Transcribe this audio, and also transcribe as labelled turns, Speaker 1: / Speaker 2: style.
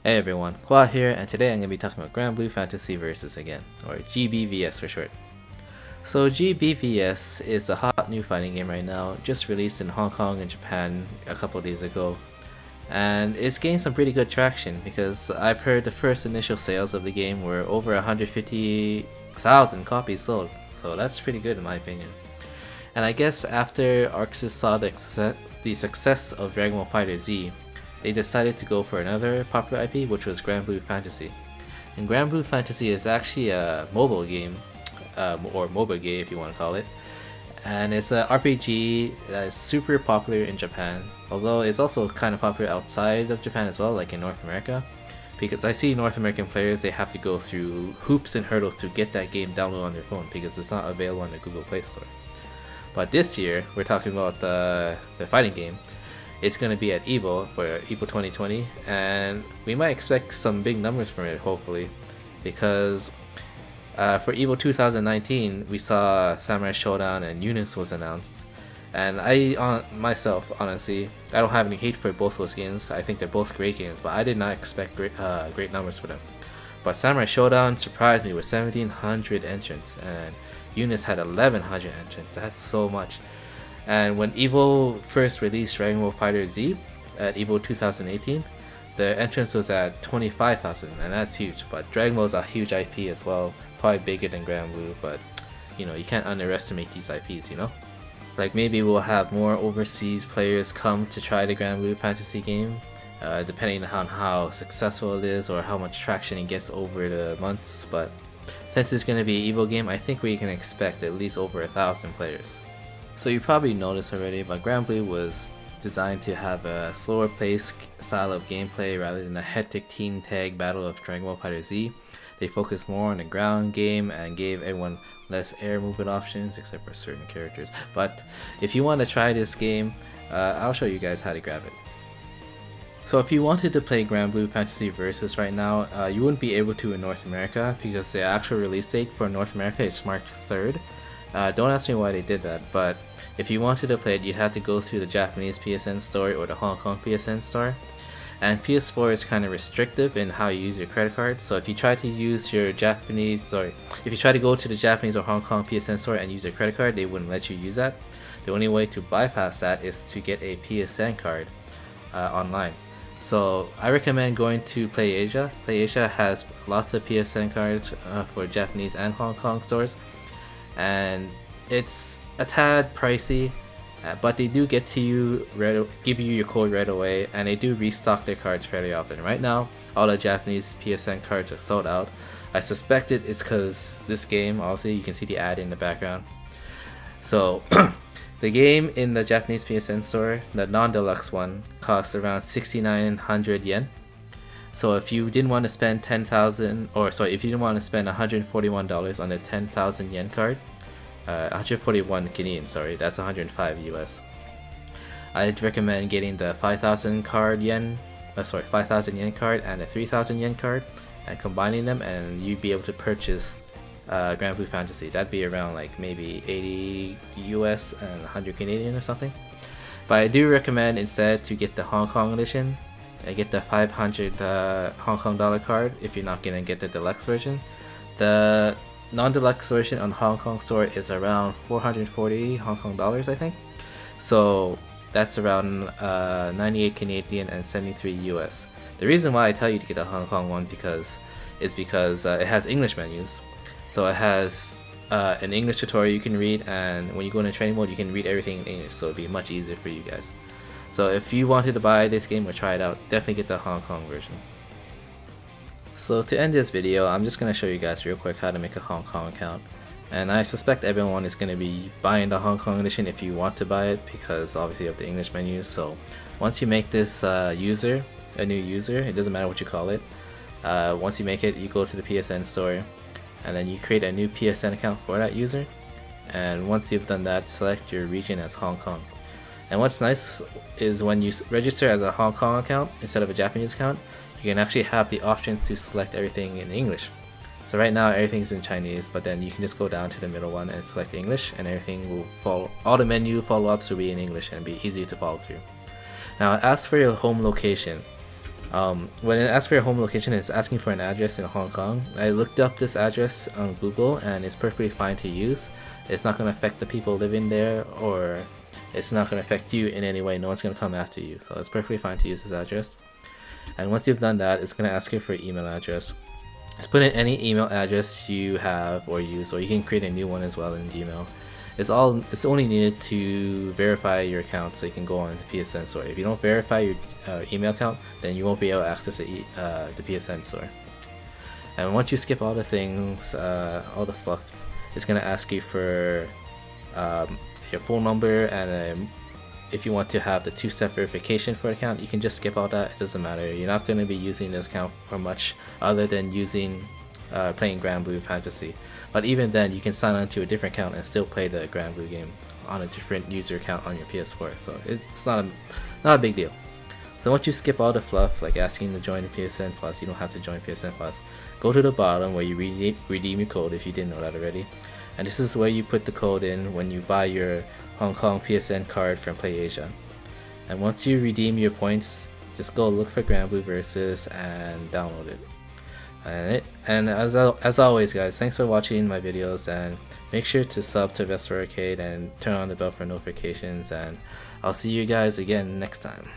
Speaker 1: Hey everyone, Qua here, and today I'm going to be talking about Granblue Fantasy Versus again, or GBVS for short. So GBVS is a hot new fighting game right now, just released in Hong Kong and Japan a couple days ago. And it's gained some pretty good traction because I've heard the first initial sales of the game were over 150,000 copies sold, so that's pretty good in my opinion. And I guess after Arxis saw the success of Dragon Ball Fighter Z, they decided to go for another popular IP, which was Granblue Fantasy. And Granblue Fantasy is actually a mobile game, or MOBA game if you want to call it. And it's an RPG that is super popular in Japan, although it's also kind of popular outside of Japan as well, like in North America. Because I see North American players, they have to go through hoops and hurdles to get that game downloaded on their phone because it's not available on the Google Play Store. But this year, we're talking about the fighting game. It's going to be at EVO for EVO 2020, and we might expect some big numbers from it, hopefully, because for EVO 2019 we saw Samurai Showdown and Eunice was announced, and myself, honestly, I don't have any hate for both those games. I think they're both great games, but I did not expect great numbers for them. But Samurai Showdown surprised me with 1,700 entrants, and Eunice had 1,100 entrants. That's so much. And when EVO first released Dragon Ball Fighter Z at EVO 2018, the entrance was at 25,000, and that's huge. But Dragon Ball is a huge IP as well, probably bigger than Granblue, but you know, you can't underestimate these IPs, you know? Like maybe we'll have more overseas players come to try the Granblue Fantasy game, depending on how successful it is or how much traction it gets over the months, but since it's going to be an EVO game, I think we can expect at least over 1,000 players. So you probably noticed already, but Granblue was designed to have a slower paced style of gameplay rather than a hectic team tag battle of Dragon Ball Fighter Z. They focused more on the ground game and gave everyone less air movement options except for certain characters. But if you want to try this game, I'll show you guys how to grab it. So if you wanted to play Granblue Fantasy Versus right now, you wouldn't be able to in North America because the actual release date for North America is March 3rd. Don't ask me why they did that, but if you wanted to play it, you had to go through the Japanese PSN store or the Hong Kong PSN store. And PS4 is kind of restrictive in how you use your credit card, so if you try to use your if you try to go to the Japanese or Hong Kong PSN store and use your credit card, they wouldn't let you use that. The only way to bypass that is to get a PSN card online. So I recommend going to PlayAsia. PlayAsia has lots of PSN cards for Japanese and Hong Kong stores, and it's a tad pricey, but they do give you your code right away, and they do restock their cards fairly often. Right now, all the Japanese PSN cards are sold out. I suspect it's because this game, obviously you can see the ad in the background. So the game in the Japanese PSN store, the non-deluxe one, costs around 6,900 yen. So if you didn't want to spend if you didn't want to spend $141 on the 10,000 yen card, 141 Canadian, sorry, that's 105 US. I'd recommend getting the 5,000 yen card and the 3,000 yen card and combining them, and you'd be able to purchase Granblue Fantasy. That'd be around like maybe 80 US and 100 Canadian or something. But I do recommend instead to get the Hong Kong edition. Get the 500 Hong Kong dollar card if you're not gonna get the deluxe version. The non-deluxe version on Hong Kong store is around 440 Hong Kong dollars, I think. So that's around 98 Canadian and 73 US. The reason why I tell you to get the Hong Kong one is because it has English menus. So it has an English tutorial you can read, and when you go into training mode, you can read everything in English, so it'll be much easier for you guys. So if you wanted to buy this game or try it out, definitely get the Hong Kong version. So to end this video, I'm just going to show you guys real quick how to make a Hong Kong account. And I suspect everyone is going to be buying the Hong Kong edition if you want to buy it, because obviously you have the English menus. So once you make this a new user, it doesn't matter what you call it. Once you make it, you go to the PSN store, and then you create a new PSN account for that user. And once you've done that, select your region as Hong Kong. And what's nice is when you register as a Hong Kong account instead of a Japanese account, you can actually have the option to select everything in English. So right now everything's in Chinese, but then you can just go down to the middle one and select English, and everything will follow. All the menu follow-ups will be in English and be easy to follow through. Now as for your home location, When it asks for your home location, it's asking for an address in Hong Kong. I looked up this address on Google and it's perfectly fine to use. It's not going to affect the people living there, or it's not going to affect you in any way. No one's going to come after you, so it's perfectly fine to use this address. And once you've done that, it's going to ask you for your email address. Just put in any email address you have or use, or you can create a new one as well in Gmail. It's only needed to verify your account so you can go on the PSN store. If you don't verify your email account, then you won't be able to access the PSN store. And once you skip all the things, all the fluff, it's going to ask you for your phone number, and if you want to have the two-step verification for the account, you can just skip all that. It doesn't matter. You're not going to be using this account for much other than playing Granblue Fantasy. But even then, you can sign on to a different account and still play the Granblue game on a different user account on your PS4. So it's not a big deal. So once you skip all the fluff, like asking to join the PSN Plus, you don't have to join PSN Plus. Go to the bottom where you redeem your code if you didn't know that already. And this is where you put the code in when you buy your Hong Kong PSN card from PlayAsia. And once you redeem your points, just go look for Granblue Versus and download it. And as always, guys, thanks for watching my videos, and make sure to sub to VesperArcade and turn on the bell for notifications, and I'll see you guys again next time.